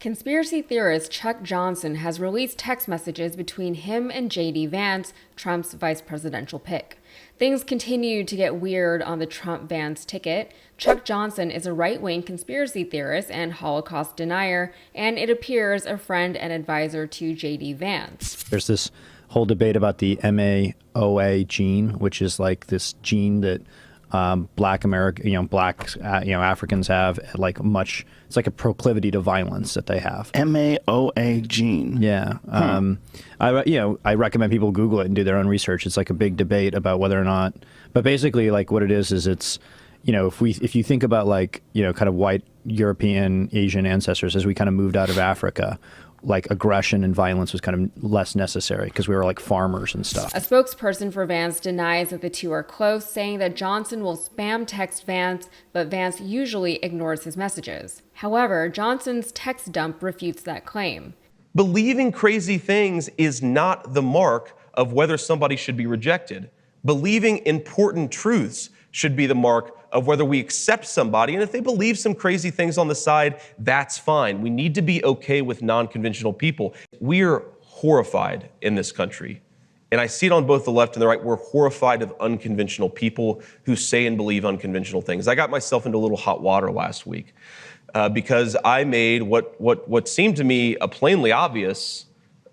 Conspiracy theorist Chuck Johnson has released text messages between him and J.D. Vance, Trump's vice presidential pick. Things continue to get weird on the Trump-Vance ticket. Chuck Johnson is a right-wing conspiracy theorist and Holocaust denier, and it appears a friend and advisor to J.D. Vance. There's this whole debate about the MAOA gene, which is like this gene that Black Africans have, like much. It's like a proclivity to violence that they have. MAOA gene. Yeah. I recommend people Google it and do their own research. It's like a big debate about whether or not. But basically, like what it is it's, if you think about like kind of white European Asian ancestors as we kind of moved out of Africa, like aggression and violence was kind of less necessary because we were like farmers and stuff. A spokesperson for Vance denies that the two are close, saying that Johnson will spam text Vance, but Vance usually ignores his messages. However, Johnson's text dump refutes that claim. Believing crazy things is not the mark of whether somebody should be rejected. Believing important truths should be the mark of whether we accept somebody. And if they believe some crazy things on the side, that's fine. We need to be okay with non-conventional people. We're horrified in this country. And I see it on both the left and the right. We're horrified of unconventional people who say and believe unconventional things. I got myself into a little hot water last week because I made what seemed to me a plainly obvious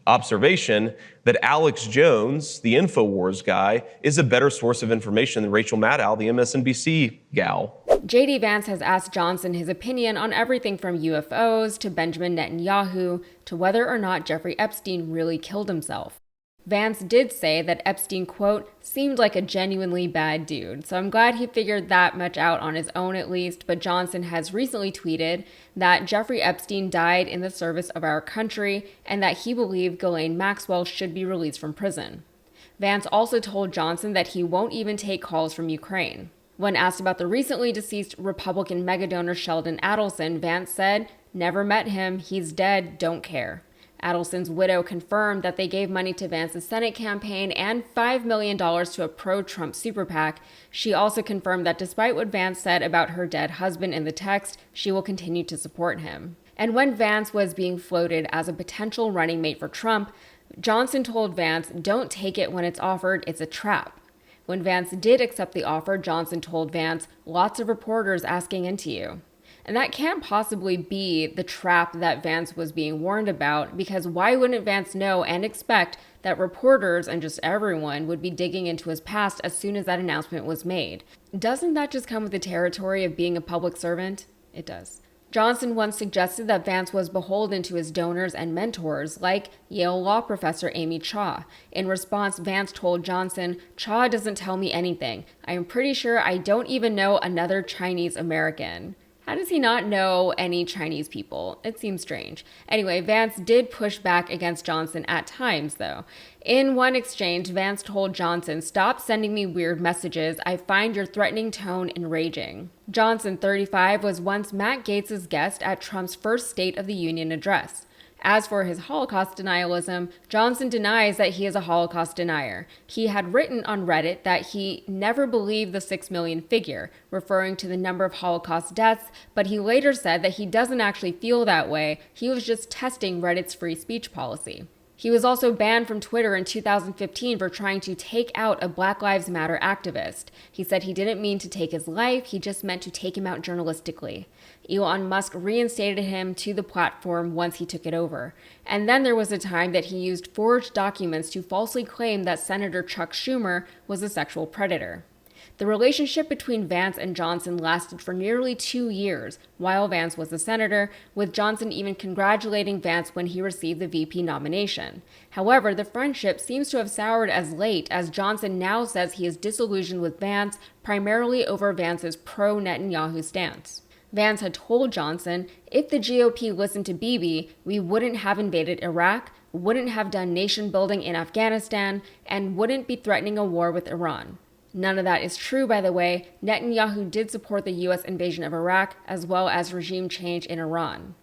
observation that Alex Jones, the InfoWars guy, is a better source of information than Rachel Maddow, the MSNBC gal. J.D. Vance has asked Johnson his opinion on everything from UFOs to Benjamin Netanyahu to whether or not Jeffrey Epstein really killed himself. Vance did say that Epstein, quote, seemed like a genuinely bad dude, so I'm glad he figured that much out on his own at least, but Johnson has recently tweeted that Jeffrey Epstein died in the service of our country and that he believed Ghislaine Maxwell should be released from prison. Vance also told Johnson that he won't even take calls from Ukraine. When asked about the recently deceased Republican megadonor Sheldon Adelson, Vance said, "Never met him, he's dead, don't care." Adelson's widow confirmed that they gave money to Vance's Senate campaign and $5 million to a pro-Trump super PAC. She also confirmed that despite what Vance said about her dead husband in the text, she will continue to support him. And when Vance was being floated as a potential running mate for Trump, Johnson told Vance, "Don't take it when it's offered, it's a trap." When Vance did accept the offer, Johnson told Vance, "Lots of reporters asking into you." And that can't possibly be the trap that Vance was being warned about, because why wouldn't Vance know and expect that reporters and just everyone would be digging into his past as soon as that announcement was made? Doesn't that just come with the territory of being a public servant? It does. Johnson once suggested that Vance was beholden to his donors and mentors, like Yale law professor Amy Cha. In response, Vance told Johnson, "Cha doesn't tell me anything. I am pretty sure I don't even know another Chinese American." How does he not know any Chinese people? It seems strange. Anyway, Vance did push back against Johnson at times, though. In one exchange, Vance told Johnson, "Stop sending me weird messages. I find your threatening tone enraging." Johnson, 35, was once Matt Gaetz' guest at Trump's first State of the Union address. As for his Holocaust denialism, Johnson denies that he is a Holocaust denier. He had written on Reddit that he never believed the 6 million figure, referring to the number of Holocaust deaths, but he later said that he doesn't actually feel that way. He was just testing Reddit's free speech policy. He was also banned from Twitter in 2015 for trying to take out a Black Lives Matter activist. He said he didn't mean to take his life, he just meant to take him out journalistically. Elon Musk reinstated him to the platform once he took it over. And then there was a time that he used forged documents to falsely claim that Senator Chuck Schumer was a sexual predator. The relationship between Vance and Johnson lasted for nearly 2 years while Vance was a senator, with Johnson even congratulating Vance when he received the VP nomination. However, the friendship seems to have soured as late as Johnson now says he is disillusioned with Vance, primarily over Vance's pro-Netanyahu stance. Vance had told Johnson, "If the GOP listened to Bibi, we wouldn't have invaded Iraq, wouldn't have done nation building in Afghanistan, and wouldn't be threatening a war with Iran." None of that is true, by the way. Netanyahu did support the U.S. invasion of Iraq, as well as regime change in Iran.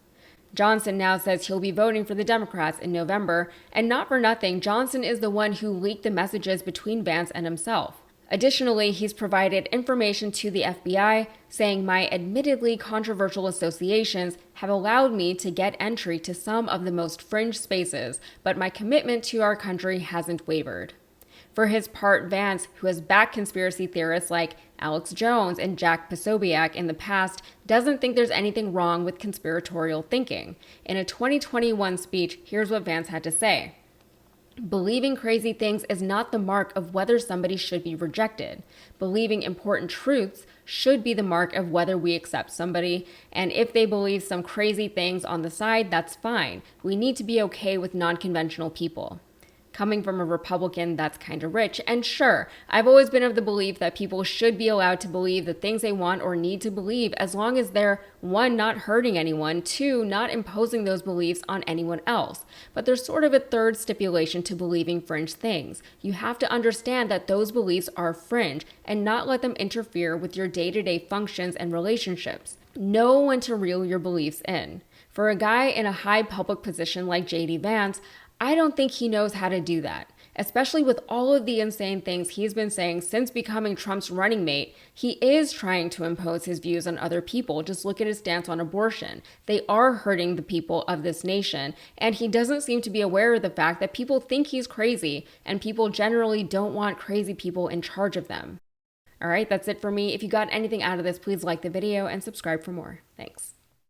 Johnson now says he'll be voting for the Democrats in November, and not for nothing, Johnson is the one who leaked the messages between Vance and himself. Additionally, he's provided information to the FBI saying my admittedly controversial associations have allowed me to get entry to some of the most fringe spaces, but my commitment to our country hasn't wavered. For his part, Vance, who has backed conspiracy theorists like Alex Jones and Jack Posobiec in the past, doesn't think there's anything wrong with conspiratorial thinking. In a 2021 speech, here's what Vance had to say. Believing crazy things is not the mark of whether somebody should be rejected. Believing important truths should be the mark of whether we accept somebody, and if they believe some crazy things on the side, that's fine. We need to be okay with non-conventional people. Coming from a Republican that's kind of rich, and sure, I've always been of the belief that people should be allowed to believe the things they want or need to believe as long as they're, 1, not hurting anyone, 2, not imposing those beliefs on anyone else. But there's sort of a third stipulation to believing fringe things. You have to understand that those beliefs are fringe and not let them interfere with your day-to-day functions and relationships. Know when to reel your beliefs in. For a guy in a high public position like JD Vance, I don't think he knows how to do that, especially with all of the insane things he's been saying since becoming Trump's running mate. He is trying to impose his views on other people. Just look at his stance on abortion. They are hurting the people of this nation, and he doesn't seem to be aware of the fact that people think he's crazy, and people generally don't want crazy people in charge of them. All right, that's it for me. If you got anything out of this, please like the video and subscribe for more. Thanks.